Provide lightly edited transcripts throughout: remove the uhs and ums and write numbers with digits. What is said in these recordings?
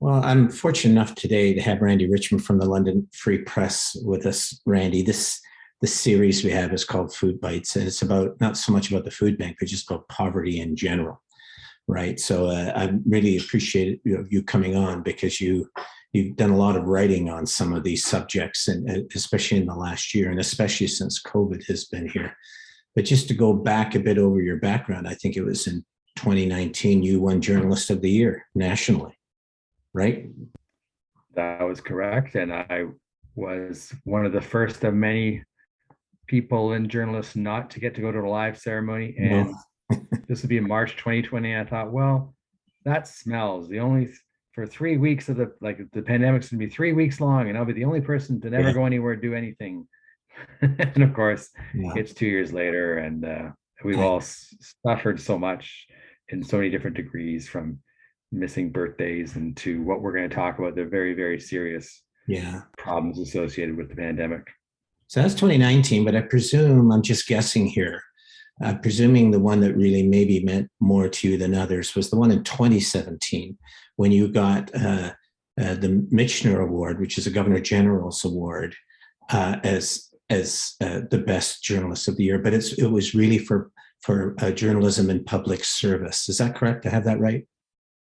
Well, I'm fortunate enough today to have Randy Richmond from the London Free Press with us. Randy, this series we have is called Food Bites, and it's about not so much about the food bank, but just about poverty in general, right? So I really appreciate you coming on because you've done a lot of writing on some of these subjects, and especially in the last year, and especially since COVID has been here. But just to go back a bit over your background, I think it was in 2019 you won Journalist of the Year nationally, right? That was correct. And I was one of the first of many people and journalists not to get to go to the live ceremony. No. And this would be in March 2020. I thought, well, that smells. The only for 3 weeks of the pandemic's gonna be 3 weeks long, and I'll be the only person to never Yeah. go anywhere, do anything. And of course, Yeah. it's 2 years later, and we've I, all suffered so much in so many different degrees, from missing birthdays and to what we're going to talk about, the very, very serious yeah. problems associated with the pandemic. So that's 2019, but I presume, I'm just guessing here, presuming the one that really maybe meant more to you than others was the one in 2017 when you got the Michener Award, which is a Governor General's award, as the best journalist of the year. But it was really for journalism and public service. Is that correct? I have that right?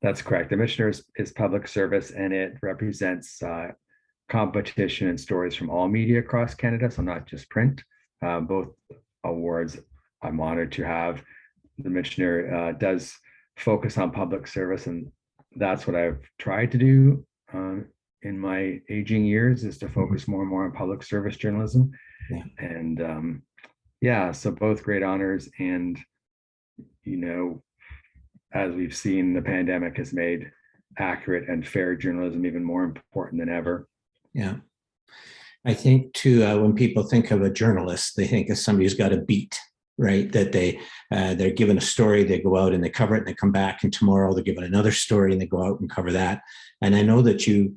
That's correct. The Missioner is public service, and it represents competition and stories from all media across Canada, so not just print. Both awards I'm honored to have. The Missioner does focus on public service, and that's what I've tried to do in my aging years, is to Mhm. focus more and more on public service journalism. Yeah. And yeah, so both great honors. And, you know, as we've seen, the pandemic has made accurate and fair journalism even more important than ever. Yeah. I think too, when people think of a journalist, they think of somebody who's got a beat, right? That they're given a story, they go out and they cover it, and they come back, and tomorrow they're given another story and they go out and cover that. And I know that you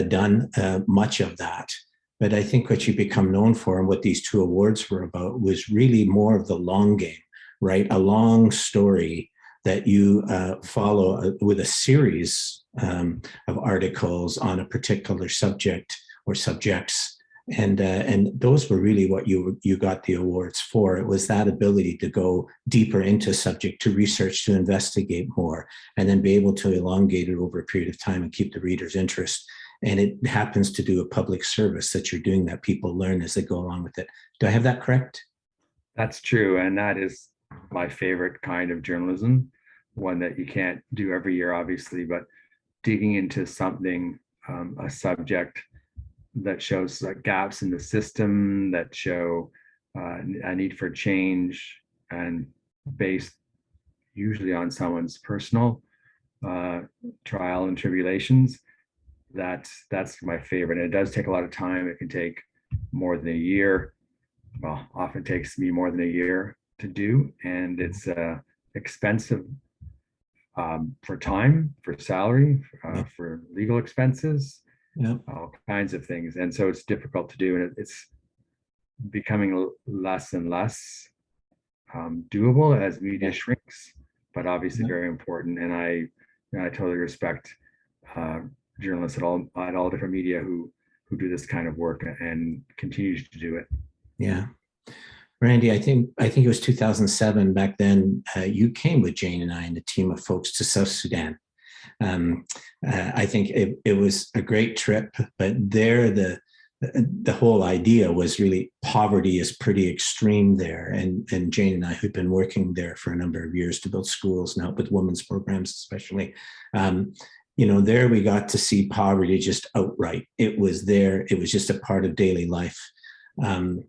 done much of that, but I think what you become known for and what these two awards were about was really more of the long game, right? A long story that you follow with a series of articles on a particular subject or subjects, and those were really what you got the awards for. It was that ability to go deeper into a subject, to research, to investigate more, and then be able to elongate it over a period of time and keep the reader's interest. And it happens to do a public service that you're doing, that people learn as they go along with it. Do I have that correct? That's true. And that is my favorite kind of journalism, one that you can't do every year, obviously, but digging into something, a subject that shows gaps in the system, that show a need for change, and based usually on someone's personal uh, trial and tribulations. That's my favorite. And it does take a lot of time. It can take more than a year. Well, often takes me more than a year to do, and it's expensive, for time, for salary, Yeah. for legal expenses, Yeah. all kinds of things. And so it's difficult to do, and it's becoming less and less doable as media Yeah. shrinks, but obviously Yeah. very important. And I totally respect uh, journalists at all different media who do this kind of work and continues to do it. Yeah. Randy, I think it was 2007. Back then, you came with Jane and I and a team of folks to South Sudan. I think it was a great trip, but there the whole idea was really poverty is pretty extreme there, and Jane and I, who'd been working there for a number of years to build schools and help with women's programs, especially. Um, there we got to see poverty just outright. It was there. It was just a part of daily life. Um,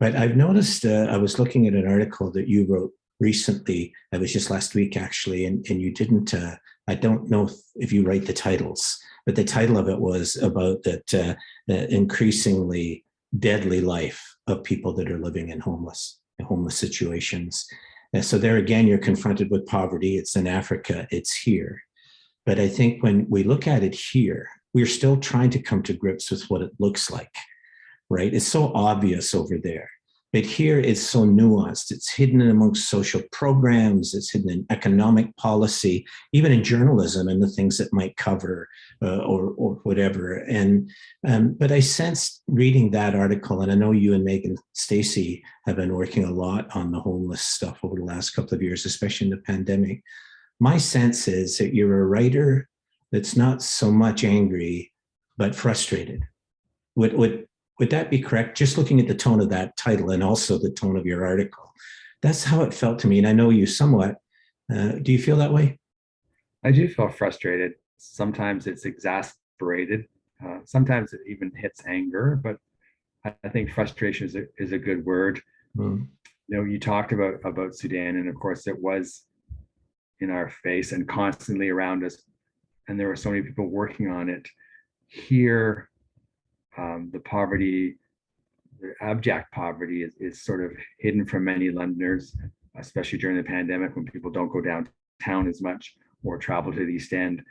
but I've noticed, I was looking at an article that you wrote recently. It was just last week, actually, and you didn't, I don't know if you write the titles, but the title of it was about the increasingly deadly life of people that are living in homeless situations. And so there again, you're confronted with poverty. It's in Africa, it's here. But I think when we look at it here, we're still trying to come to grips with what it looks like, right? It's so obvious over there. But here it's so nuanced. It's hidden amongst social programs. It's hidden in economic policy, even in journalism and the things that might cover or whatever. And but I sensed reading that article, and I know you and Megan Stacy have been working a lot on the homeless stuff over the last couple of years, especially in the pandemic. My sense is that you're a writer that's not so much angry, but frustrated. Would that be correct? Just looking at the tone of that title and also the tone of your article, that's how it felt to me. And I know you somewhat. Do you feel that way? I do feel frustrated. Sometimes it's exasperated. Sometimes it even hits anger, but I think frustration is a good word. Mm. You know, you talked about Sudan, and of course it was in our face and constantly around us, and there were so many people working on it. Here, the poverty, the abject poverty is sort of hidden from many Londoners, especially during the pandemic when people don't go downtown as much or travel to the East End.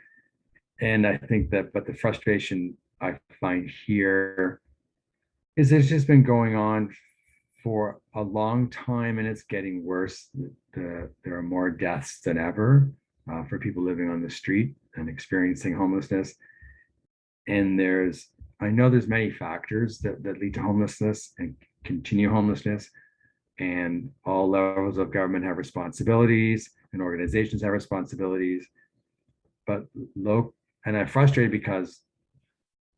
And I think that, but the frustration I find here is it's just been going on for a long time and it's getting worse. There are more deaths than ever for people living on the street and experiencing homelessness. And I know there's many factors that lead to homelessness and continue homelessness. And all levels of government have responsibilities and organizations have responsibilities. But and I'm frustrated because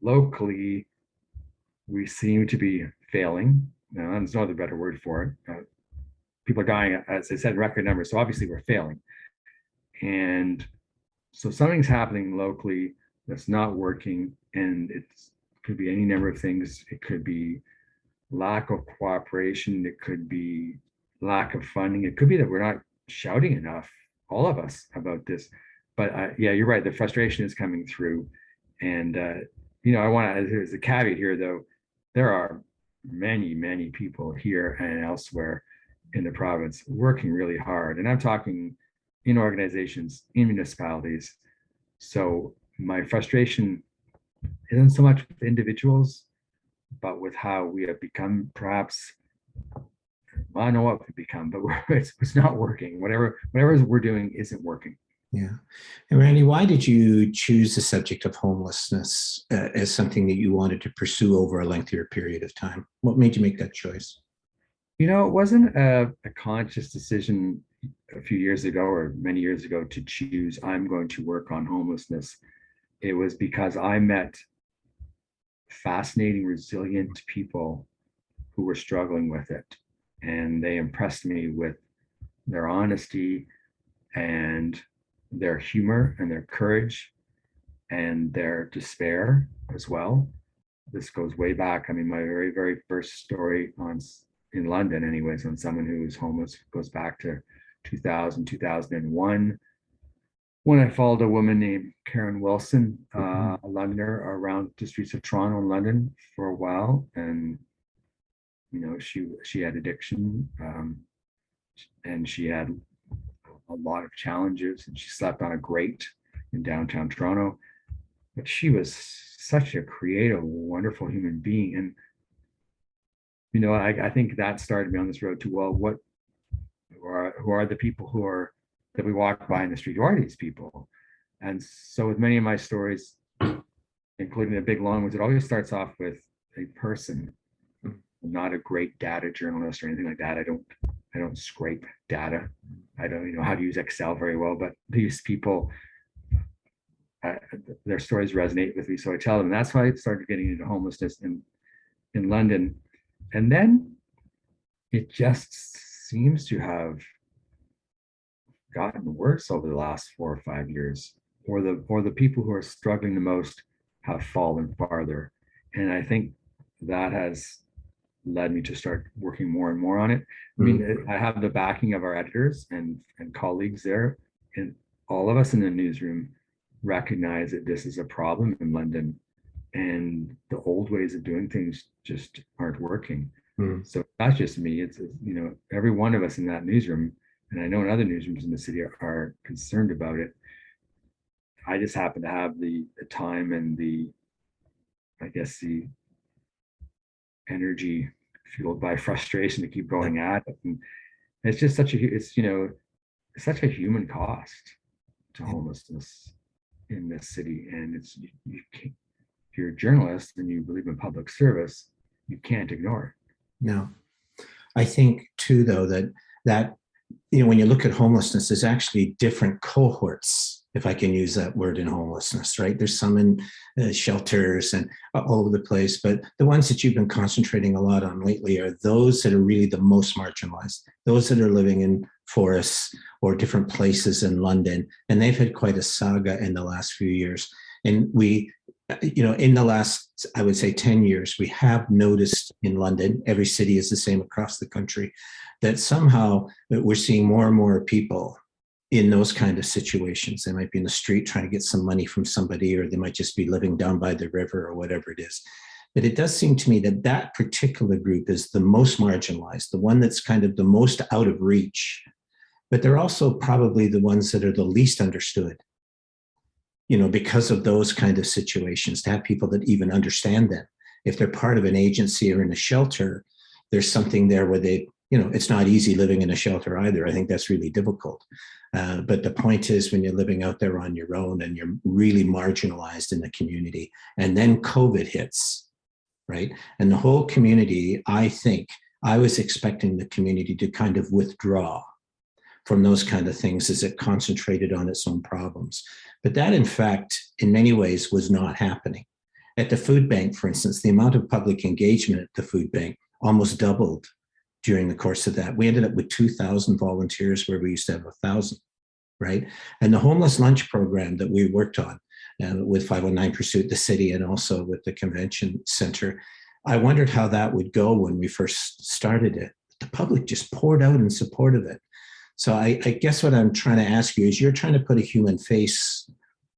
locally, we seem to be failing. Now, there's no other better word for it. People are dying, as I said, record numbers. So obviously we're failing. And so something's happening locally that's not working. And it could be any number of things. It could be lack of cooperation. It could be lack of funding. It could be that we're not shouting enough, all of us, about this. But yeah, you're right. The frustration is coming through. And, I want to, there's a caveat here, though. There are many, many people here and elsewhere in the province working really hard. And I'm talking in organizations, in municipalities. So my frustration isn't so much with individuals, but with how we have become perhaps, well, I know what we've become, but it's not working. Whatever we're doing isn't working. Yeah. And Randy, why did you choose the subject of homelessness as something that you wanted to pursue over a lengthier period of time? What made you make that choice? It wasn't a conscious decision a few years ago or many years ago to choose, I'm going to work on homelessness. It was because I met fascinating, resilient people who were struggling with it. And they impressed me with their honesty and their humor and their courage and their despair as well. This goes way back. I mean, my very, very first story in London, anyways, on someone who was homeless goes back to 2000, 2001, when I followed a woman named Karen Wilson, a Londoner, around the streets of Toronto and London for a while. And, she had addiction, and she had a lot of challenges, and she slept on a grate in downtown Toronto. But she was such a creative, wonderful human being. And, I think that started me on this road to, well, who are the people that we walk by in the street? Who are these people? And so with many of my stories, including the big long ones, it always starts off with a person. I'm not a great data journalist or anything like that. I don't scrape data. I don't know how to use Excel very well, but these people, their stories resonate with me. So I tell them. That's why I started getting into homelessness in London. And then it just seems to have gotten worse over the last 4 or 5 years, or the people who are struggling the most have fallen farther. And I think that has led me to start working more and more on it. I mean, I have the backing of our editors and colleagues there, and all of us in the newsroom recognize that this is a problem in London, and the old ways of doing things just aren't working. So that's just me. It's every one of us in that newsroom, and I know in other newsrooms in the city are concerned about it. I just happen to have the time and the energy fueled by frustration to keep going at it. And it's just such a human cost to homelessness in this city. And you can't, if you're a journalist and you believe in public service, you can't ignore it. No, I think too, though, that when you look at homelessness, there's actually different cohorts, if I can use that word, in homelessness, right? There's some in shelters and all over the place, but the ones that you've been concentrating a lot on lately are those that are really the most marginalized, those that are living in forests or different places in London, and they've had quite a saga in the last few years. And we, in the last, I would say 10 years, we have noticed in London, every city is the same across the country, that somehow we're seeing more and more people in those kind of situations. They might be in the street trying to get some money from somebody, or they might just be living down by the river or whatever it is. But it does seem to me that that particular group is the most marginalized, the one that's kind of the most out of reach. But they're also probably the ones that are the least understood, because of those kind of situations, to have people that even understand them. If they're part of an agency or in a shelter, there's something there where they, it's not easy living in a shelter either. I think that's really difficult. But the point is, when you're living out there on your own and you're really marginalized in the community, and then COVID hits, right? And the whole community, I think, I was expecting the community to kind of withdraw from those kind of things as it concentrated on its own problems. But that, in fact, in many ways was not happening. At the food bank, for instance, the amount of public engagement at the food bank almost doubled during the course of that. We ended up with 2,000 volunteers where we used to have 1,000, right? And the homeless lunch program that we worked on with 509 Pursuit, the city, and also with the convention center, I wondered how that would go when we first started it. The public just poured out in support of it. So I guess what I'm trying to ask you is, you're trying to put a human face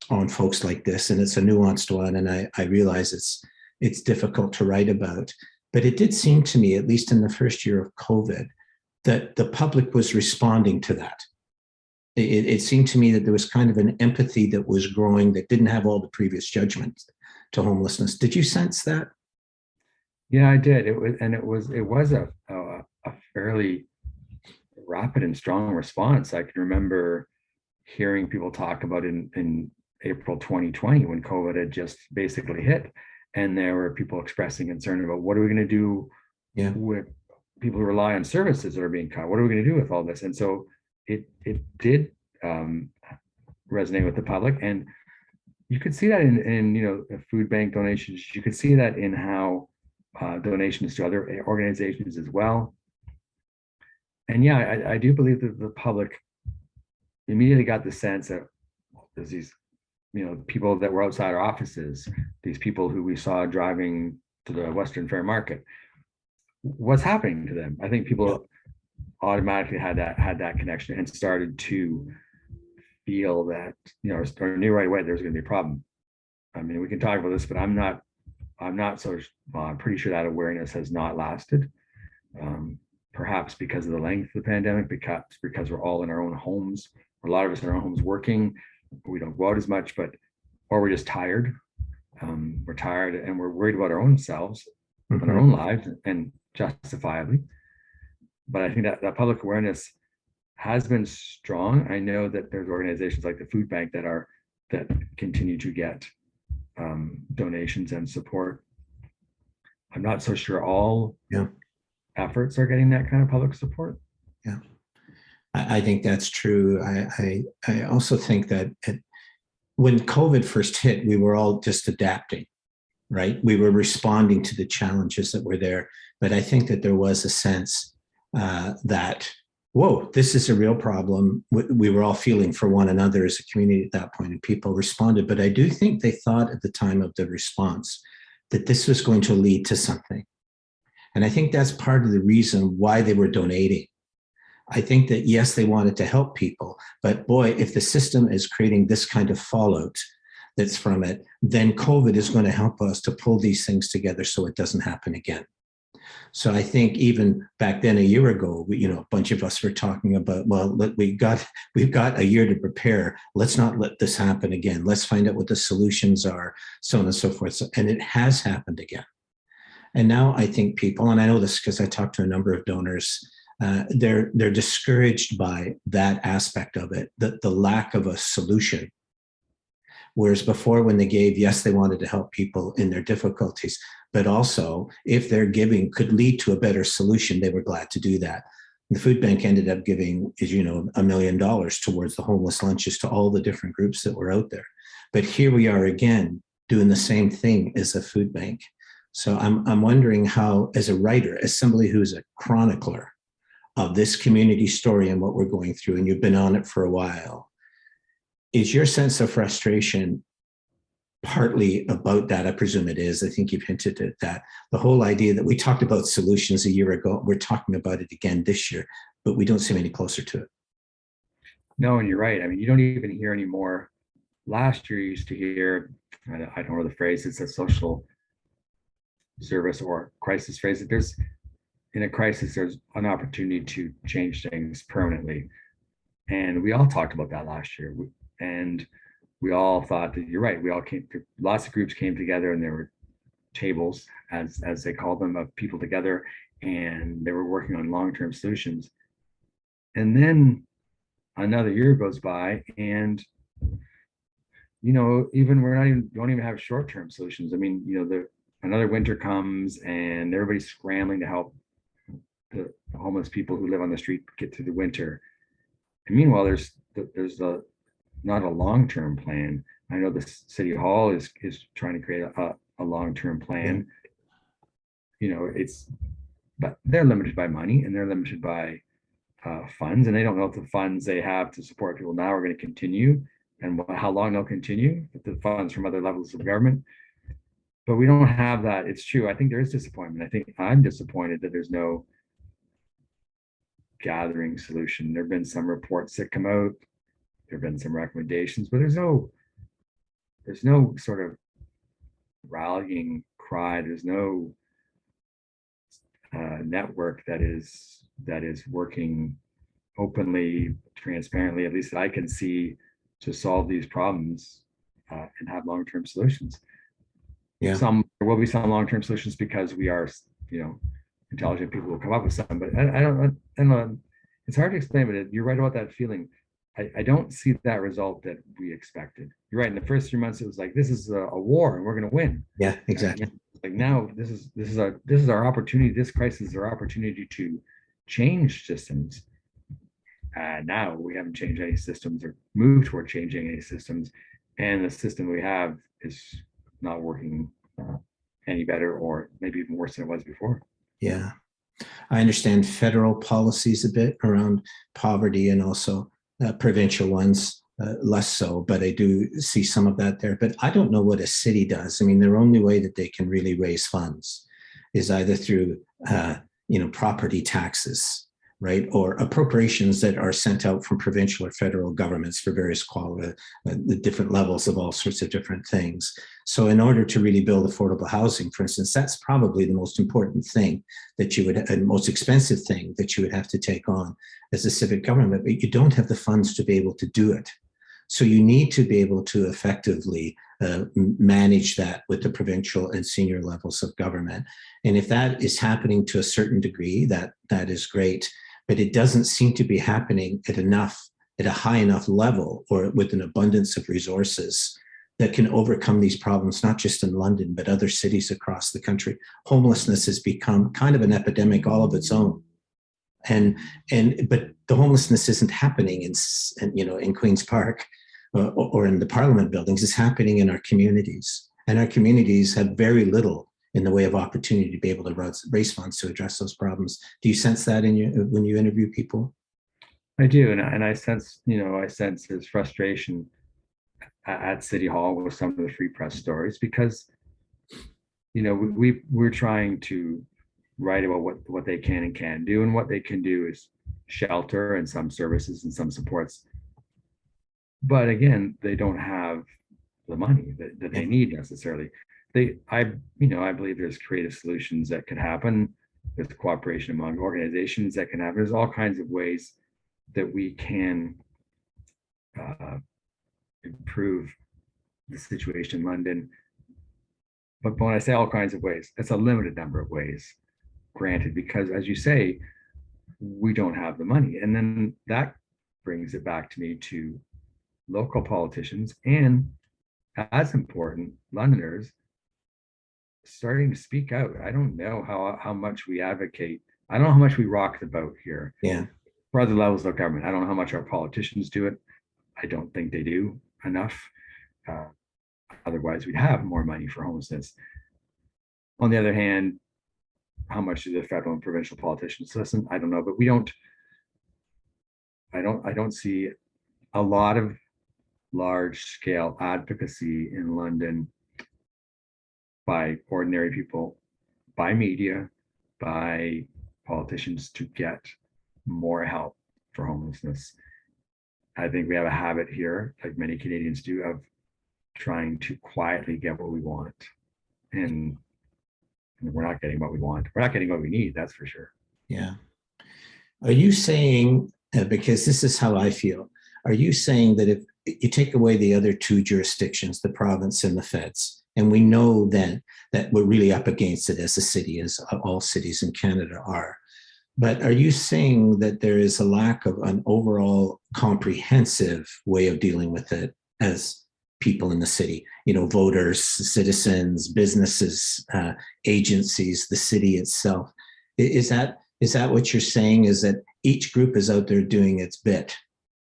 on folks like this, and it's a nuanced one, and I realize it's difficult to write about. But it did seem to me, at least in the first year of COVID, that the public was responding to that. It seemed to me that there was kind of an empathy that was growing that didn't have all the previous judgments to homelessness. Did you sense that? Yeah, I did. It was a fairly rapid and strong response. I can remember hearing people talk about in April 2020, when COVID had just basically hit, and there were people expressing concern about, what are we going to do with people who rely on services that are being cut? What are we going to do with all this? And so it did resonate with the public, and you could see that in food bank donations. You could see that in how donations to other organizations as well. And yeah, I do believe that the public immediately got the sense that there's these, people that were outside our offices, these people who we saw driving to the Western Fair Market. What's happening to them? I think people automatically had that connection and started to feel that, or knew right away there's going to be a problem. I mean, we can talk about this, but I'm pretty sure that awareness has not lasted. Perhaps because of the length of the pandemic, because we're all in our own homes, a lot of us in our own homes working, we don't go out as much, or we're just tired. We're tired and we're worried about our own selves and our own lives, and justifiably. But I think that public awareness has been strong. I know that there's organizations like the food bank that continue to get donations and support. I'm not so sure all efforts are getting that kind of public support. Yeah, I think that's true. I also think that when COVID first hit, we were all just adapting, right? We were responding to the challenges that were there. But I think that there was a sense that, whoa, this is a real problem. We were all feeling for one another as a community at that point, and people responded. But I do think they thought at the time of the response that this was going to lead to something. And I think that's part of the reason why they were donating. I think that, yes, they wanted to help people, but boy, if the system is creating this kind of fallout that's from it, then COVID is going to help us to pull these things together so it doesn't happen again. So I think even back then, a year ago, a bunch of us were talking about, well, we've got a year to prepare. Let's not let this happen again. Let's find out what the solutions are, so on and so forth. And it has happened again. And now I think people, and I know this because I talked to a number of donors, they're discouraged by that aspect of it, the lack of a solution. Whereas before, when they gave, yes, they wanted to help people in their difficulties, but also if their giving could lead to a better solution, they were glad to do that. The food bank ended up giving, as you know, $1 million towards the homeless lunches to all the different groups that were out there. But here we are again doing the same thing as a food bank. So I'm wondering how, as a writer, as somebody who's a chronicler of this community story and what we're going through, and you've been on it for a while, is your sense of frustration partly about that? I presume it is. I think you've hinted at that. The whole idea that we talked about solutions a year ago, we're talking about it again this year, but we don't seem any closer to it. No, and you're right. I mean, you don't even hear anymore. Last year, you used to hear, I don't know the phrase, it's a social service or crisis phrase. In a crisis, there's an opportunity to change things permanently. And we all talked about that last year. And we all thought that you're right. We all lots of groups came together, and there were tables, as they called them, of people together, and they were working on long-term solutions. And then another year goes by, and even don't even have short-term solutions. I mean, another winter comes, and everybody's scrambling to help the homeless people who live on the street get through the winter. And meanwhile, there's not a long-term plan. I know the city hall is trying to create a long-term plan. But they're limited by money, and they're limited by funds, and they don't know if the funds they have to support people now are going to continue, and how long they'll continue with the funds from other levels of government. But we don't have that. It's true. I think there is disappointment. I think I'm disappointed that there's no gathering solution. There have been some reports that come out. There have been some recommendations, but there's no sort of rallying cry. There's no network that is working openly, transparently, at least that I can see, to solve these problems and have long-term solutions. Yeah. There will be some long-term solutions because we are, intelligent people will come up with some, but I don't know. It's hard to explain, but you're right about that feeling. I don't see that result that we expected. You're right. In the first 3 months, it was like, this is a war and we're going to win. Yeah, exactly. Like now, this is our opportunity. This crisis is our opportunity to change systems. Now we haven't changed any systems or moved toward changing any systems, and the system we have is not working any better, or maybe even worse than it was before. Yeah, I understand federal policies a bit around poverty, and also provincial ones less so, but I do see some of that there. But I don't know what a city does. I mean, their only way that they can really raise funds is either through property taxes, right, or appropriations that are sent out from provincial or federal governments for various the different levels of all sorts of different things. So in order to really build affordable housing, for instance, that's probably the most important thing that you would, and most expensive thing that you would have to take on as a civic government, but you don't have the funds to be able to do it. So you need to be able to effectively manage that with the provincial and senior levels of government. And if that is happening to a certain degree, that is great, but it doesn't seem to be happening at a high enough level, or with an abundance of resources that can overcome these problems, not just in London, but other cities across the country. Homelessness has become kind of an epidemic all of its own. But the homelessness isn't happening in Queen's Park or in the Parliament buildings. It's happening in our communities, and our communities have very little in the way of opportunity to be able to raise funds to address those problems. Do you sense that when you interview people? I do, and I sense his frustration at City Hall with some of the Free Press stories, because we're trying to write about what they can and can't do, and what they can do is shelter and some services and some supports. But again, they don't have the money that they need necessarily. I believe there's creative solutions that can happen. There's cooperation among organizations that can happen. There's all kinds of ways that we can improve the situation in London. But when I say all kinds of ways, it's a limited number of ways, granted, because as you say, we don't have the money. And then that brings it back to me to local politicians and, as important, Londoners starting to speak out. I don't know how much we advocate. I don't know how much we rock the boat here. Yeah. For other levels of government, I don't know how much our politicians do it. I don't think they do enough. Otherwise, we'd have more money for homelessness. On the other hand, how much do the federal and provincial politicians listen? I don't know, but we don't. I don't see a lot of large scale advocacy in London by ordinary people, by media, by politicians to get more help for homelessness. I think we have a habit here, like many Canadians do, of trying to quietly get what we want. And we're not getting what we want. We're not getting what we need, that's for sure. Yeah. Are you saying, because this is how I feel, are you saying that if you take away the other two jurisdictions, the province and the feds, and we know then that we're really up against it as a city, as all cities in Canada are, but are you saying that there is a lack of an overall comprehensive way of dealing with it as people in the city, voters, citizens, businesses, agencies, the city itself? Is that what you're saying, is that each group is out there doing its bit,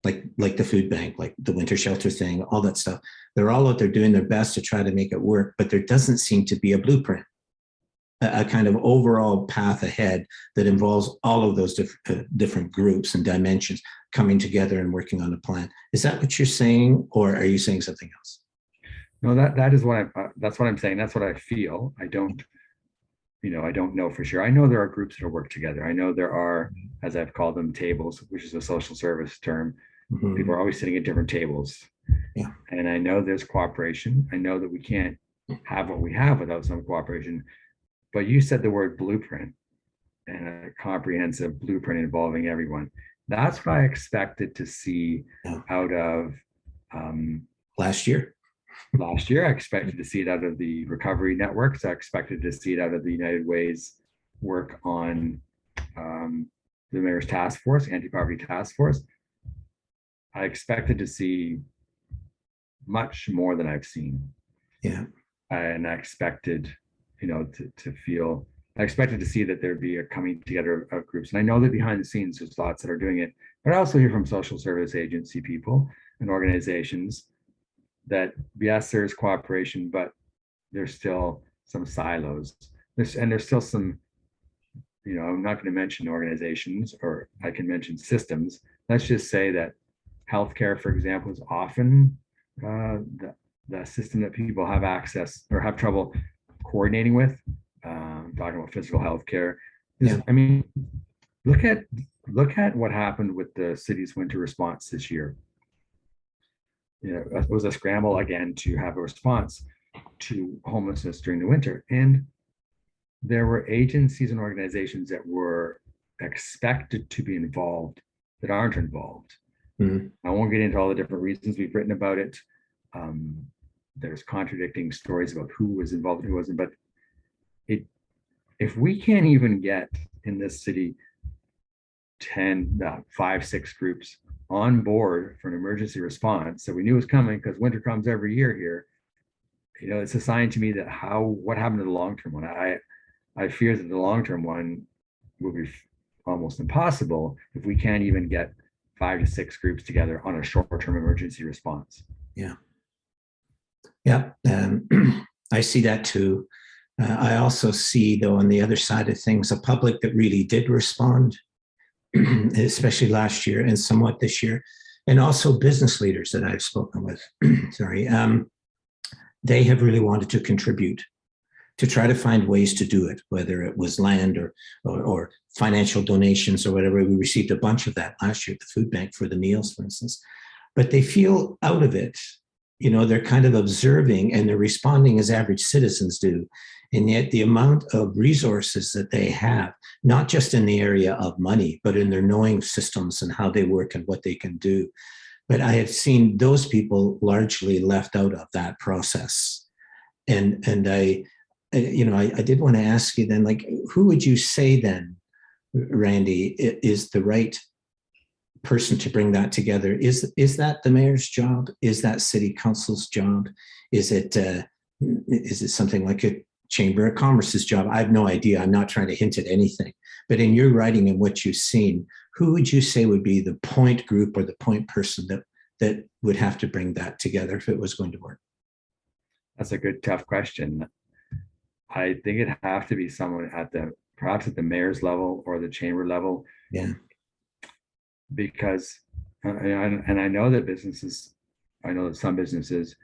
like the food bank, like the winter shelter thing, all that stuff? They're all out there doing their best to try to make it work, but there doesn't seem to be a blueprint, a kind of overall path ahead that involves all of those different groups and dimensions coming together and working on a plan. Is that what you're saying, or are you saying something else? No, that is what that's what I'm saying. That's what I feel. I don't know for sure. I know there are groups that work together. I know there are, as I've called them, tables, which is a social service term. Mm-hmm. People are always sitting at different tables. Yeah. And I know there's cooperation. I know that we can't have what we have without some cooperation. But you said the word blueprint, and a comprehensive blueprint involving everyone. That's what I expected to see out of last year. Last year, I expected to see it out of the recovery networks. I expected to see it out of the United Way's work on the mayor's task force, anti-poverty task force. I expected to see much more than I've seen. Yeah. And I expected, to feel, I expected to see that there'd be a coming together of groups. And I know that behind the scenes, there's lots that are doing it, but I also hear from social service agency people and organizations that, yes, there's cooperation, but there's still some silos. There's still some, I'm not going to mention organizations, or I can mention systems. Let's just say that healthcare, for example, is often the system that people have access or have trouble coordinating with. Talking about physical healthcare. Yeah. I mean, look at what happened with the city's winter response this year. It was a scramble again to have a response to homelessness during the winter. And there were agencies and organizations that were expected to be involved that aren't involved. Mm-hmm. I won't get into all the different reasons. We've written about it. There's contradicting stories about who was involved and who wasn't. But if we can't even get in this city 5, 6 groups on board for an emergency response that we knew was coming, because winter comes every year here, it's a sign to me that what happened to the long-term one. I fear that the long-term one will be almost impossible if we can't even get 5 to 6 groups together on a short-term emergency response. Yeah. I see that too. I also see, though, on the other side of things, a public that really did respond, especially last year and somewhat this year, and also business leaders that I've spoken with. They have really wanted to contribute to try to find ways to do it, whether it was land or financial donations or whatever. We received a bunch of that last year at the food bank for the meals, for instance. But they feel out of it. They're kind of observing and they're responding as average citizens do. And yet the amount of resources that they have, not just in the area of money, but in their knowing systems and how they work and what they can do. But I have seen those people largely left out of that process. And I did want to ask you then, like, who would you say then, Randy, is the right person to bring that together? Is that the mayor's job? Is that city council's job? Is it something like a chamber of commerce's job? I have no idea. I'm not trying to hint at anything. But in your writing and what you've seen, who would you say would be the point group or the point person that would have to bring that together if it was going to work? That's a good, tough question. I think it'd have to be someone perhaps at the mayor's level or the chamber level. Yeah. Because, and I know that some businesses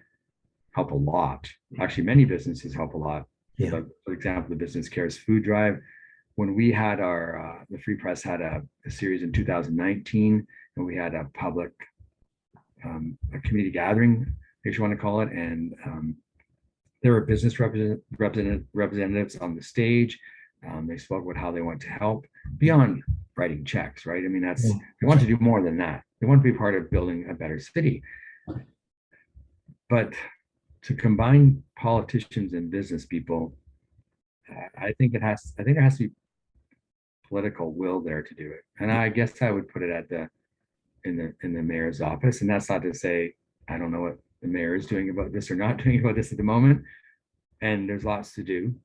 help a lot. Actually, many businesses help a lot. Yeah. So, for example, the Business Cares food drive. When we had the Free Press had a series in 2019, and we had a public, a community gathering, if you want to call it, and there were business representatives on the stage. They spoke about how they want to help beyond writing checks, right? I mean, they want to do more than that. They want to be part of building a better city. But to combine politicians and business people, I think there has to be political will there to do it. And I guess I would put it in the mayor's office. And that's not to say I don't know what the mayor is doing about this or not doing about this at the moment. And there's lots to do.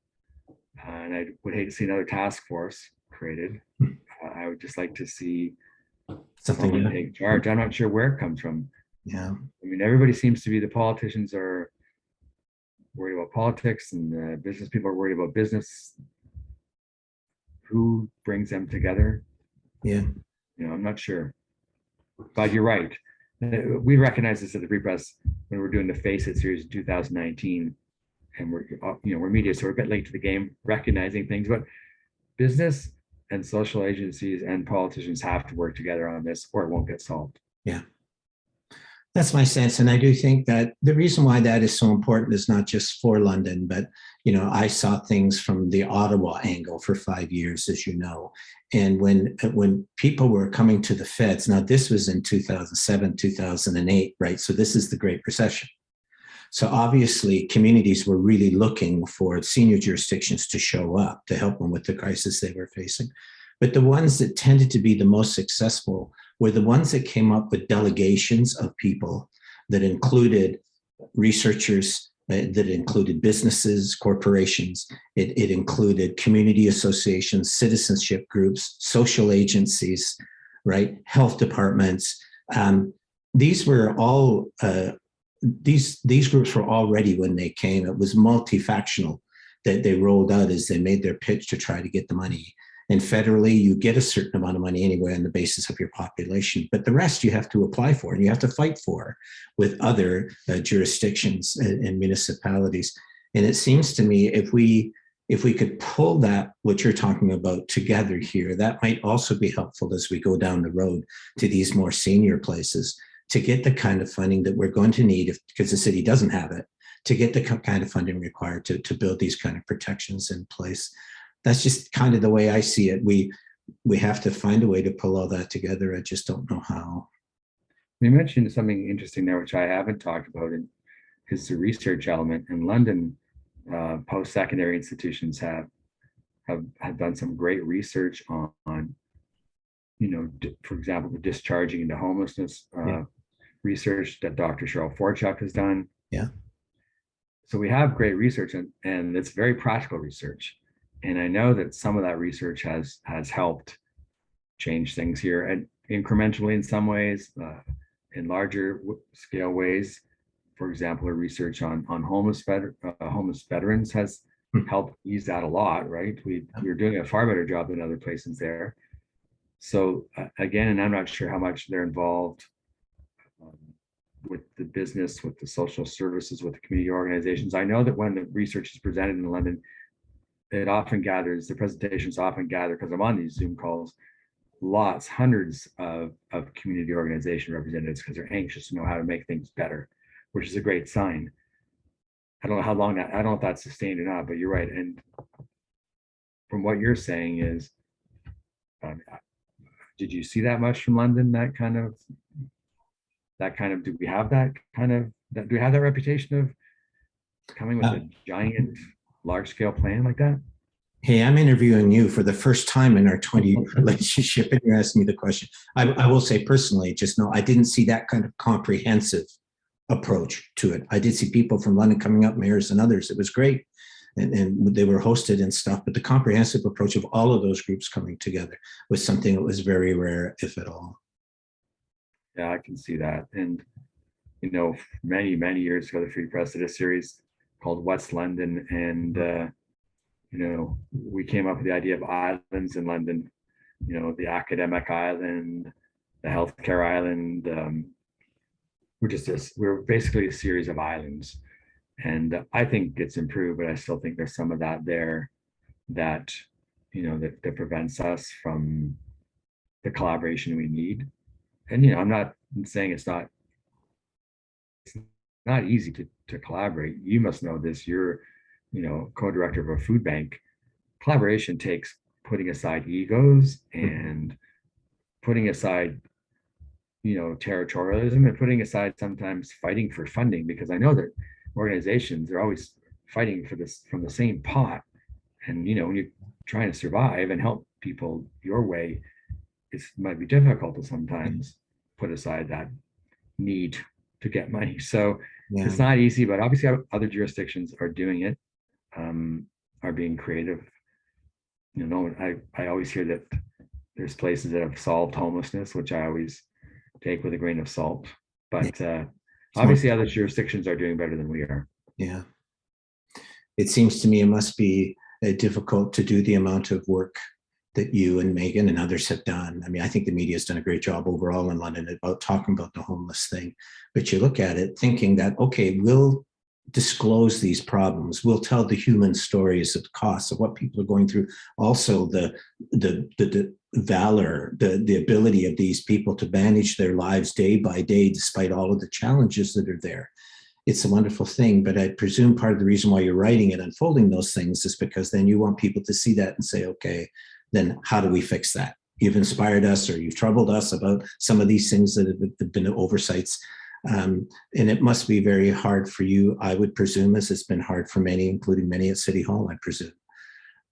And I would hate to see another task force created. I would just like to see someone take charge. I'm not sure where it comes from. Yeah. I mean, everybody seems to be, the politicians are worried about politics, and the business people are worried about business. Who brings them together? Yeah. I'm not sure. But you're right. We recognized this at the Free Press when we were doing the Face It series in 2019. And we're media, so we're a bit late to the game recognizing things, but business and social agencies and politicians have to work together on this or it won't get solved. Yeah. That's my sense. And I do think that the reason why that is so important is not just for London, but, I saw things from the Ottawa angle for 5 years, as you know. And when people were coming to the feds, now this was in 2007, 2008, right? So this is the Great Recession. So obviously communities were really looking for senior jurisdictions to show up to help them with the crisis they were facing. But the ones that tended to be the most successful were the ones that came up with delegations of people that included researchers, that included businesses, corporations. It included community associations, citizenship groups, social agencies, right? Health departments. These were all these groups were all ready when they came. It was multifactional that they rolled out as they made their pitch to try to get the money. And federally, you get a certain amount of money anyway on the basis of your population, but the rest you have to apply for and you have to fight for with other jurisdictions and municipalities. And it seems to me if we could pull that, what you're talking about, together here, that might also be helpful as we go down the road to these more senior places, to get the kind of funding that we're going to need, because the city doesn't have it, to get the kind of funding required to build these kind of protections in place. That's just kind of the way I see it. We have to find a way to pull all that together. I just don't know how. You mentioned something interesting there, which I haven't talked about, and is the research element. In London, post-secondary institutions have done some great research on for example, the discharging into homelessness research that Dr. Cheryl Forchuk has done. Yeah. So we have great research, and it's very practical research. And I know that some of that research has helped change things here, and incrementally in some ways, in larger scale ways. For example, a research on homeless veterans has helped ease that a lot, right? We're doing a far better job than other places there. So again, and I'm not sure how much they're involved with the business, with the social services, with the community organizations. I know that when the research is presented in London, the presentations often gather, because I'm on these Zoom calls, hundreds of community organization representatives, because they're anxious to know how to make things better, which is a great sign. I don't know how long I don't know if that's sustained or not, but you're right. And from what you're saying is, did you see that much from London? Do we have that reputation of coming with a giant large scale plan like that? Hey, I'm interviewing you for the first time in our 20-year relationship, and you're asking me the question. I will say personally, just know I didn't see that kind of comprehensive approach to it. I did see people from London coming up, mayors and others. It was great. And they were hosted and stuff, but the comprehensive approach of all of those groups coming together was something that was very rare, if at all. Yeah, I can see that. And, many, many years ago, the Free Press did a series called What's London? And, we came up with the idea of islands in London, the academic island, the healthcare island. We're basically a series of islands. And I think it's improved, but I still think there's some of that there that, that prevents us from the collaboration we need. And, I'm not saying it's not easy to collaborate. You must know this. You're, co-director of a food bank. Collaboration takes putting aside egos and putting aside, territorialism, and putting aside sometimes fighting for funding, because I know that organizations are always fighting for this from the same pot. And, when you're trying to survive and help people your way, it might be difficult to sometimes put aside that need to get money. So it's not easy, but obviously other jurisdictions are doing it, are being creative. I always hear that there's places that have solved homelessness, which I always take with a grain of salt. But obviously other jurisdictions are doing better than we are. Yeah. It seems to me it must be difficult to do the amount of work that you and Megan and others have done. I mean, I think the media has done a great job overall in London about talking about the homeless thing. But you look at it thinking that, okay, we'll disclose these problems. We'll tell the human stories of the costs of what people are going through. Also, the valor, the ability of these people to manage their lives day by day, despite all of the challenges that are there. It's a wonderful thing, but I presume part of the reason why you're writing and unfolding those things is because then you want people to see that and say, okay, then how do we fix that? You've inspired us, or you've troubled us about some of these things that have been oversights. And it must be very hard for you, I would presume, as it's been hard for many, including many at City Hall, I presume,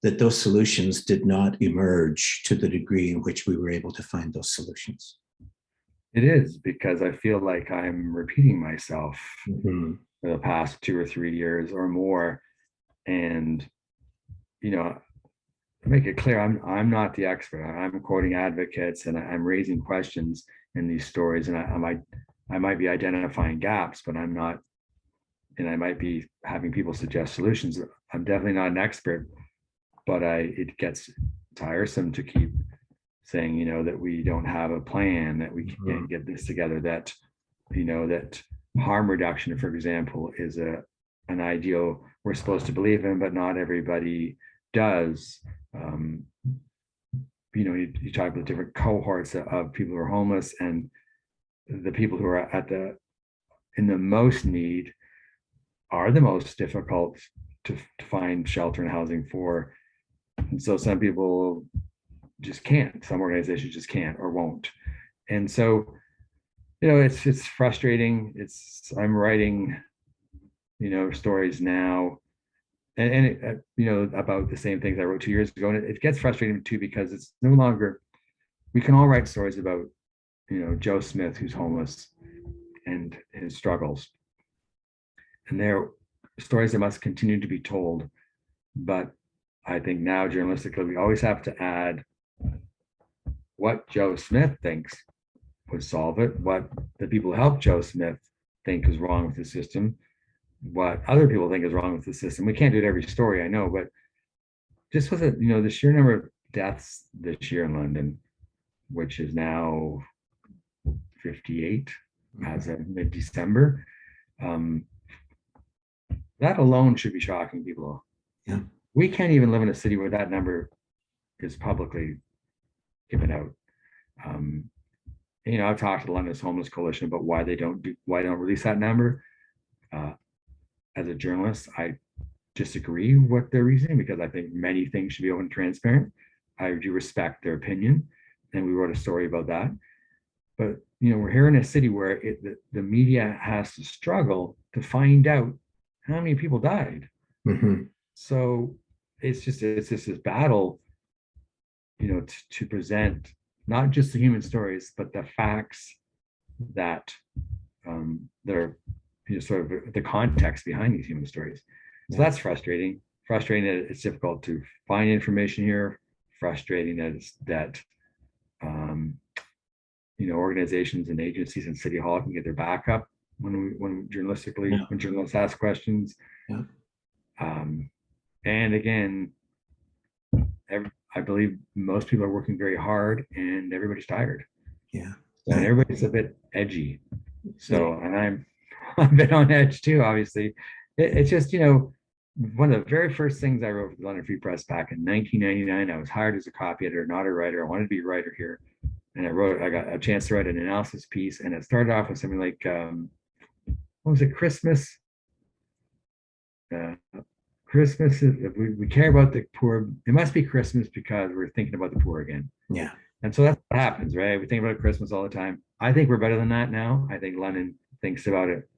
that those solutions did not emerge to the degree in which we were able to find those solutions. It is, because I feel like I'm repeating myself for the past 2 or 3 years or more. And, to make it clear, I'm not the expert. I'm quoting advocates, and I'm raising questions in these stories, and I might be identifying gaps, but I'm not, and I might be having people suggest solutions. I'm definitely not an expert, but it gets tiresome to keep saying, that we don't have a plan, that we can't get this together, that, that harm reduction, for example, is an ideal we're supposed to believe in, but not everybody does. You talk about different cohorts of people who are homeless, and the people who are in the most need are the most difficult to find shelter and housing for. And so some people just can't, some organizations just can't or won't. And so, it's frustrating. I'm writing, stories now, and about the same things I wrote 2 years ago. And it gets frustrating too, because it's no longer, we can all write stories about, Joe Smith, who's homeless, and his struggles. And they're stories that must continue to be told. But I think now, journalistically, we always have to add what Joe Smith thinks would solve it, what the people who helped Joe Smith think is wrong with the system, what other people think is wrong with the system. We can't do it every story, I know, but just with it, the sheer number of deaths this year in London, which is now 58 as of mid-December, that alone should be shocking people. Yeah. We can't even live in a city where that number is publicly given out. I've talked to the London's Homeless Coalition about why they don't release that number. As a journalist, I disagree with their reasoning, because I think many things should be open and transparent. I do respect their opinion, and we wrote a story about that. But we're here in a city where the media has to struggle to find out how many people died. So it's just this battle, to present not just the human stories, but the facts that they're, sort of the context behind these human stories. So Yeah. that's frustrating. Frustrating that it's difficult to find information here. Frustrating that um, organizations and agencies and City Hall can get their back up when Yeah. journalists ask questions. Yeah. Um, and again, I believe most people are working very hard and everybody's tired. Yeah. And I, everybody's a bit edgy. yeah. So, and I'm a bit on edge too, obviously. It's just, one of the very first things I wrote for the London Free Press back in 1999, I was hired as a copy editor, not a writer. I wanted to be a writer here. And I got a chance to write an analysis piece. And it started off with something like, what was it, Christmas? Uh, Christmas is, we care about the poor. It must be Christmas because we're thinking about the poor again. Yeah. And so that's what happens, right? We think about Christmas all the time. I think we're better than that now. I think London thinks about it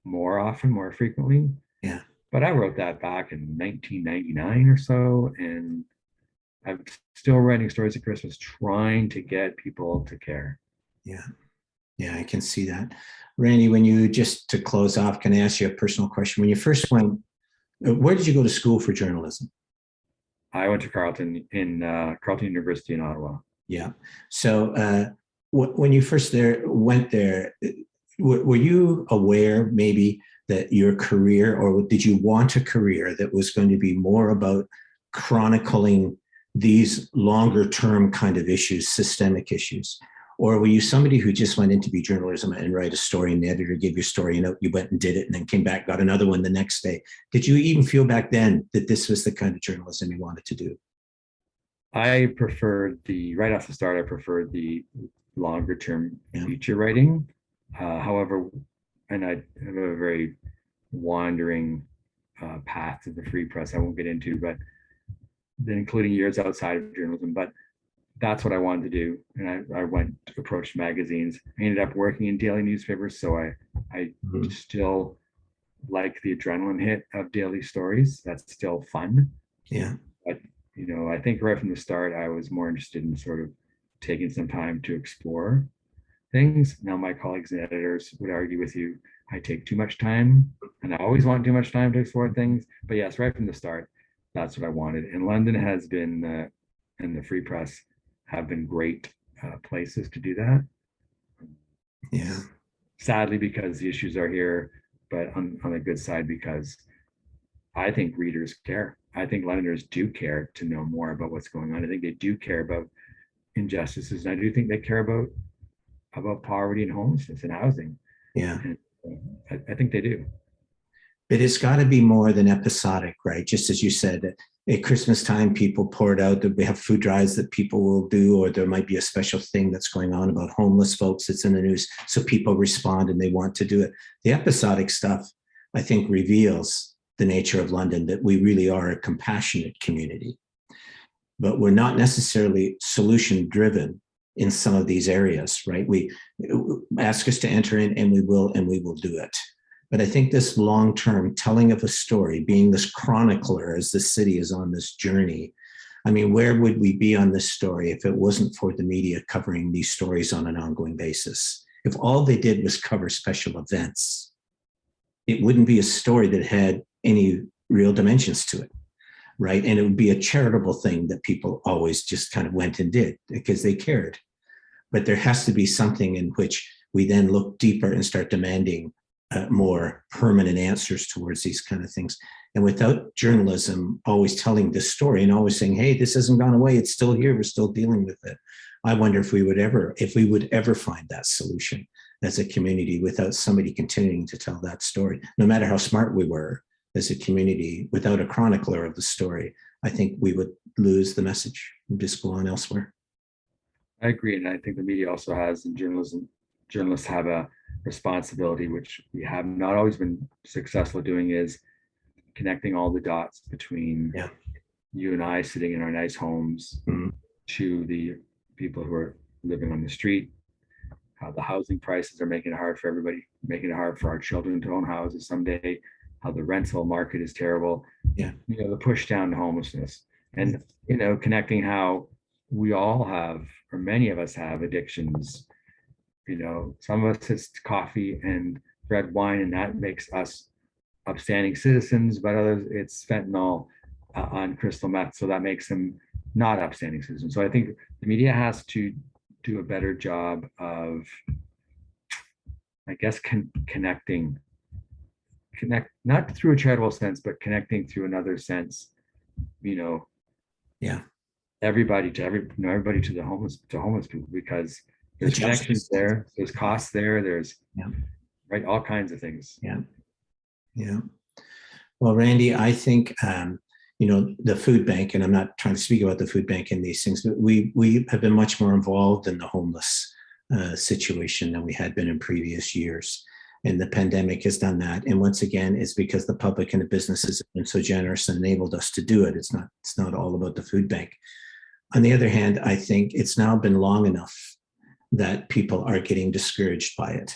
more often, more frequently. Yeah. But I wrote that back in 1999 or so, and I'm still writing stories at Christmas, trying to get people to care. Yeah. Yeah. I can see that. Randy, when you, just to close off, can I ask you a personal question? When you first went, where did you go to school for journalism? I went to Carleton University in Ottawa. Yeah. So when you first went there, were you aware maybe that your career, or did you want a career that was going to be more about chronicling these longer term kind of issues, systemic issues? Or were you somebody who just went in to be journalism and write a story and the editor gave your story and you went and did it and then came back, got another one the next day? Did you even feel back then that this was the kind of journalism you wanted to do? I preferred right off the start, I preferred the longer term Yeah. feature writing. However, and I have a very wandering path to the free press I won't get into, but then including years outside of journalism. But that's what I wanted to do. And I went to approach magazines. I ended up working in daily newspapers. So I Mhm. still like the adrenaline hit of daily stories. That's still fun. Yeah. But, I think right from the start, I was more interested in sort of taking some time to explore things. Now, my colleagues and editors would argue with you, I take too much time and I always want too much time to explore things. But yes, right from the start, that's what I wanted. And London has been, and the Free Press have been great places to do that. Yeah. Sadly, because the issues are here, but on the good side, because I think readers care. I think Londoners do care to know more about what's going on. I think they do care about injustices, and I do think they care about poverty and homelessness and housing. Yeah. And I think they do. But it's got to be more than episodic, right? Just as you said, at Christmas time, people pour it out. We have food drives that people will do, or there might be a special thing that's going on about homeless folks that's in the news. So people respond and they want to do it. The episodic stuff, I think, reveals the nature of London, that we really are a compassionate community, but we're not necessarily solution driven in some of these areas, right? We ask us to enter in and we will do it. But I think this long-term telling of a story, being this chronicler as the city is on this journey, I mean, where would we be on this story if it wasn't for the media covering these stories on an ongoing basis? If all they did was cover special events, it wouldn't be a story that had any real dimensions to it, right? And it would be a charitable thing that people always just kind of went and did because they cared. But there has to be something in which we then look deeper and start demanding more permanent answers towards these kind of things. And without journalism always telling this story and always saying, hey, this hasn't gone away, it's still here, we're still dealing with it. I wonder if we would ever find that solution as a community without somebody continuing to tell that story. No matter how smart we were as a community, without a chronicler of the story, I think we would lose the message and just go on elsewhere. I agree, and I think the media also has, and journalists have a responsibility, which we have not always been successful at doing, is connecting all the dots between Yeah. you and I sitting in our nice homes Mhm. to the people who are living on the street, how the housing prices are making it hard for everybody, making it hard for our children to own houses someday, how the rental market is terrible. Yeah. the push down to homelessness, and connecting how we all have, or many of us have, addictions. Some of us it's coffee and red wine, and that makes us upstanding citizens, but others it's fentanyl on crystal meth, so that makes them not upstanding citizens. So I think the media has to do a better job of, I guess, connect not through a charitable sense, but connecting through another sense. Yeah. Everybody to everybody to the homeless people, because there's connections there, there's costs there, there's right, all kinds of things. Yeah. Well, Randy, I think the food bank, and I'm not trying to speak about the food bank and these things, but we have been much more involved in the homeless situation than we had been in previous years. And the pandemic has done that. And once again, it's because the public and the businesses have been so generous and enabled us to do it. It's not all about the food bank. On the other hand, I think it's now been long enough that people are getting discouraged by it.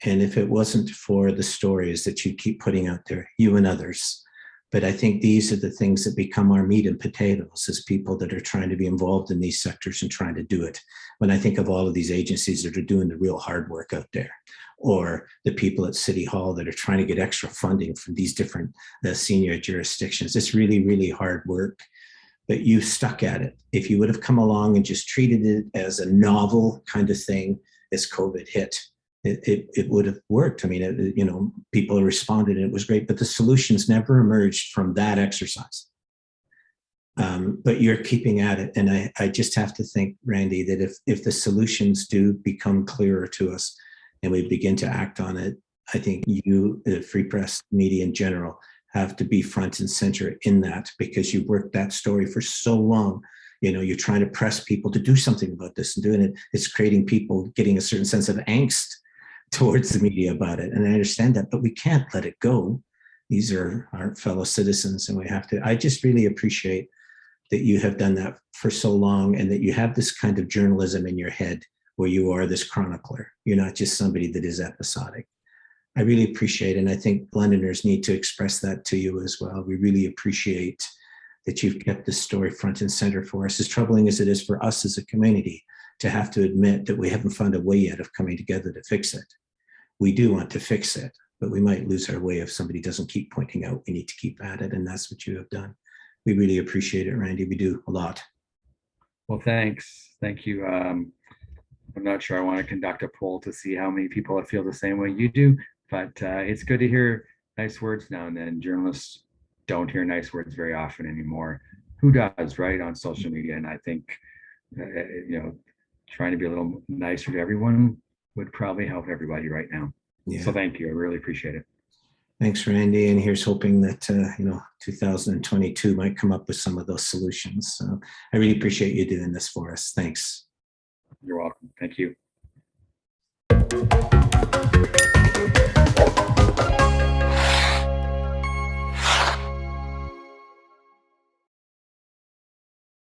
And if it wasn't for the stories that you keep putting out there, you and others, but I think these are the things that become our meat and potatoes as people that are trying to be involved in these sectors and trying to do it. When I think of all of these agencies that are doing the real hard work out there, or the people at City Hall that are trying to get extra funding from these different senior jurisdictions, it's really, really hard work. But you stuck at it. If you would have come along and just treated it as a novel kind of thing as COVID hit, it would have worked. I mean, people responded and it was great, but the solutions never emerged from that exercise. But you're keeping at it. And I just have to think, Randy, that if the solutions do become clearer to us and we begin to act on it, I think you, the free press, media in general, have to be front and center in that, because you worked that story for so long. You're trying to press people to do something about this and doing it. It's creating people getting a certain sense of angst towards the media about it. And I understand that, but we can't let it go. These are our fellow citizens, and we have to. I just really appreciate that you have done that for so long, and that you have this kind of journalism in your head where you are this chronicler. You're not just somebody that is episodic. I really appreciate it. And I think Londoners need to express that to you as well. We really appreciate that you've kept this story front and center for us, as troubling as it is for us as a community to have to admit that we haven't found a way yet of coming together to fix it. We do want to fix it, but we might lose our way if somebody doesn't keep pointing out we need to keep at it. And that's what you have done. We really appreciate it, Randy. We do a lot. Well, thanks. Thank you. I'm not sure I want to conduct a poll to see how many people feel the same way you do, but it's good to hear nice words now and then. Journalists don't hear nice words very often anymore. Who does, right, on social media? And I think, trying to be a little nicer to everyone would probably help everybody right now. Yeah. So thank you. I really appreciate it. Thanks, Randy. And here's hoping that, 2022 might come up with some of those solutions. So I really appreciate you doing this for us. Thanks. You're welcome. Thank you.